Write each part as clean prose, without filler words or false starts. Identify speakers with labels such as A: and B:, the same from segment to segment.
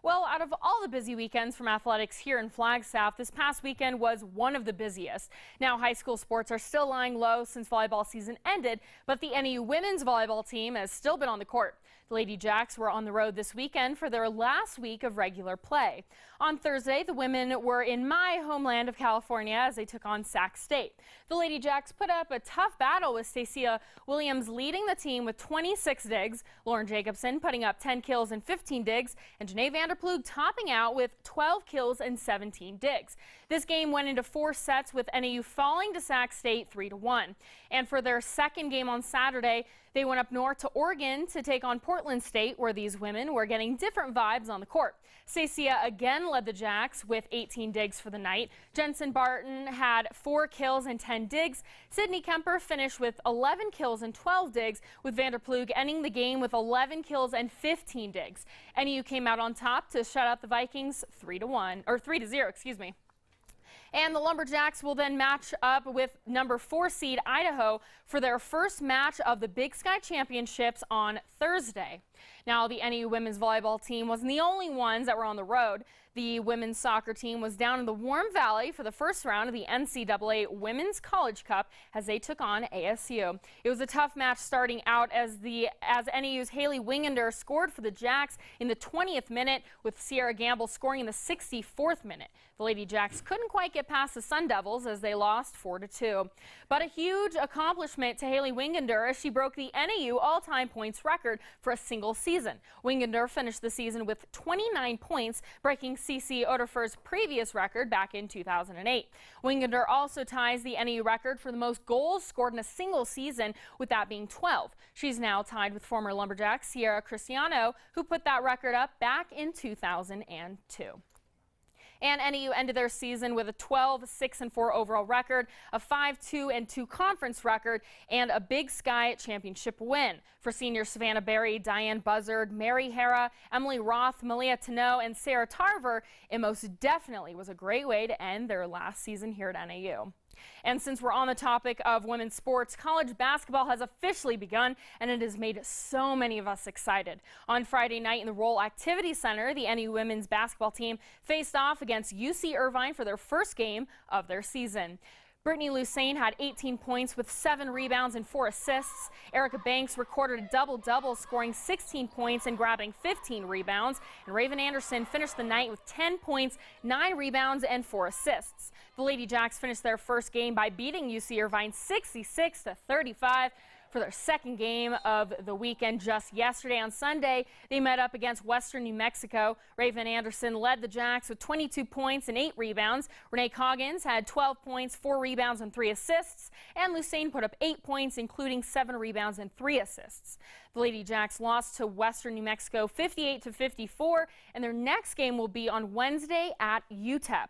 A: Well, out of all the busy weekends from athletics here in Flagstaff, this past weekend was one of the busiest. Now, high school sports are still lying low since volleyball season ended, but the NAU women's volleyball team has still been on the court. The Lady Jacks were on the road this weekend for their last week of regular play. On Thursday, the women were in my homeland of California as they took on Sac State. The Lady Jacks put up a tough battle with Stacia Williams leading the team with 26 digs, Lauren Jacobson putting up 10 kills and 15 digs, and Janae Vanderploeg topping out with 12 kills and 17 digs. This game went into 4 sets with NAU falling to Sac State 3-1. And for their second game on Saturday, they went up north to Oregon to take on Portland State, where these women were getting different vibes on the court. Stacia again led the Jacks with 18 digs for the night. Jensen Barton had 4 kills and 10 digs. Sydney Kemper finished with 11 kills and 12 digs, with Vanderploeg ending the game with 11 kills and 15 digs. NAU came out on top to shut out the Vikings 3-0, excuse me. And the Lumberjacks will then match up with number 4 seed Idaho for their first match of the Big Sky Championships on Thursday. Now, the NAU women's volleyball team wasn't the only ones that were on the road. The women's soccer team was down in the Warm Valley for the first round of the NCAA Women's College Cup as they took on ASU. It was a tough match starting out as NAU's Kaleigh Wingender scored for the Jacks in the 20th minute, with Cierra Gamble scoring in the 64th minute. The Lady Jacks couldn't quite get past the Sun Devils as they lost 4-2. But a huge accomplishment to Kaleigh Wingender as she broke the NAU all-time points record for a single season. Wingender finished the season with 29 points, breaking CC Oderfer's previous record back in 2008. Wingender also ties the NAU record for the most goals scored in a single season, with that being 12. She's now tied with former Lumberjack Sierra Cristiano, who put that record up back in 2002. And NAU ended their season with a 12-6-4 overall record, a 5-2-2 conference record, and a Big Sky Championship win. For senior Savannah Berry, Diane Buzzard, Mary Hara, Emily Roth, Malia Tano, and Sarah Tarver, it most definitely was a great way to end their last season here at NAU. And since we're on the topic of women's sports, college basketball has officially begun, and it has made so many of us excited. On Friday night in the Roll Activity Center, the NAU women's basketball team faced off against UC Irvine for their first game of their season. Brittany Lucane had 18 points with 7 rebounds and 4 assists. Erica Banks recorded a double-double, scoring 16 points and grabbing 15 rebounds. And Raven Anderson finished the night with 10 points, 9 rebounds, and 4 assists. The Lady Jacks finished their first game by beating UC Irvine 66-35. For their second game of the weekend just yesterday on Sunday, they met up against Western New Mexico. Raven Anderson led the Jacks with 22 points and 8 rebounds. Renee Coggins had 12 points, 4 rebounds, and 3 assists. And Lucane put up 8 points, including 7 rebounds and 3 assists. The Lady Jacks lost to Western New Mexico 58-54, and their next game will be on Wednesday at UTEP.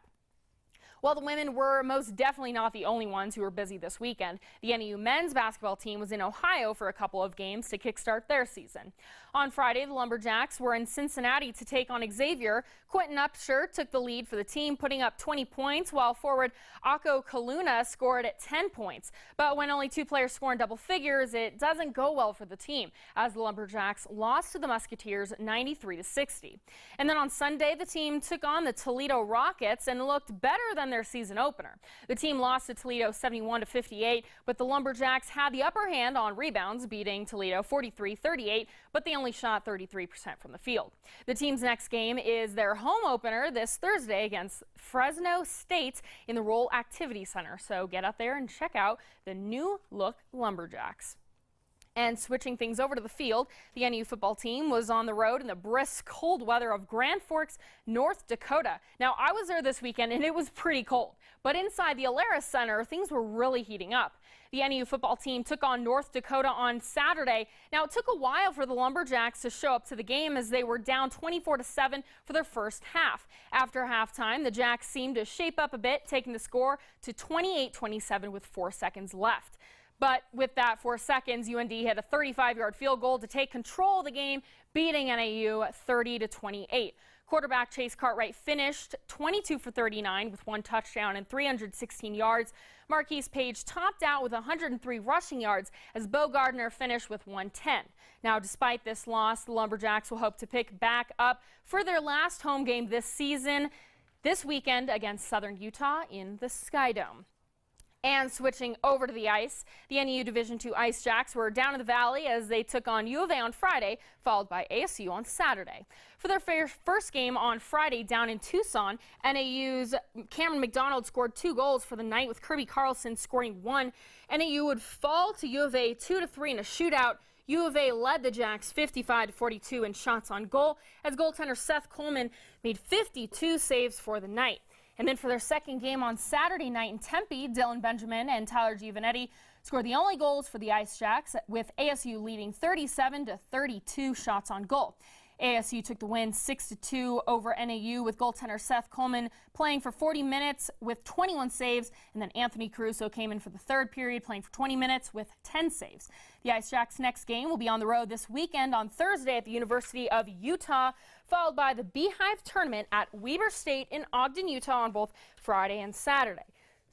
A: Well, the women were most definitely not the only ones who were busy this weekend. The NAU men's basketball team was in Ohio for a couple of games to kickstart their season. On Friday, the Lumberjacks were in Cincinnati to take on Xavier. Quentin Upshur took the lead for the team, putting up 20 points, while forward Akko Kaluna scored at 10 points. But when only 2 players score in double figures, it doesn't go well for the team, as the Lumberjacks lost to the Musketeers 93-60. And then on Sunday, the team took on the Toledo Rockets and looked better than their season opener. The team lost to Toledo 71-58, but the Lumberjacks had the upper hand on rebounds, beating Toledo 43-38, but they only shot 33% from the field. The team's next game is their home opener this Thursday against Fresno State in the Roll Activity Center. So get out there and check out the new look Lumberjacks. And switching things over to the field, the NAU football team was on the road in the brisk, cold weather of Grand Forks, North Dakota. Now, I was there this weekend, and it was pretty cold. But inside the Alerus Center, things were really heating up. The NAU football team took on North Dakota on Saturday. Now, it took a while for the Lumberjacks to show up to the game as they were down 24-7 for their first half. After halftime, the Jacks seemed to shape up a bit, taking the score to 28-27 with 4 seconds left. But with that 4 seconds, UND hit a 35-yard field goal to take control of the game, beating NAU 30-28. Quarterback Chase Cartwright finished 22 for 39 with 1 touchdown and 316 yards. Marquise Page topped out with 103 rushing yards as Bo Gardner finished with 110. Now, despite this loss, the Lumberjacks will hope to pick back up for their last home game this season this weekend against Southern Utah in the Sky Dome. And switching over to the ice, the NAU Division II Ice Jacks were down in the valley as they took on U of A on Friday, followed by ASU on Saturday. For their first game on Friday down in Tucson, NAU's Cameron McDonald scored 2 goals for the night, with Kirby Carlson scoring 1. NAU would fall to U of A 2-3 in a shootout. U of A led the Jacks 55-42 in shots on goal as goaltender Seth Coleman made 52 saves for the night. And then for their second game on Saturday night in Tempe, Dylan Benjamin and Tyler Giovanetti scored the only goals for the Ice Jacks, with ASU leading 37-32 shots on goal. ASU took the win 6-2 over NAU, with goaltender Seth Coleman playing for 40 minutes with 21 saves, and then Anthony Caruso came in for the third period playing for 20 minutes with 10 saves. The Ice Jacks' next game will be on the road this weekend on Thursday at the University of Utah, followed by the Beehive Tournament at Weber State in Ogden, Utah on both Friday and Saturday.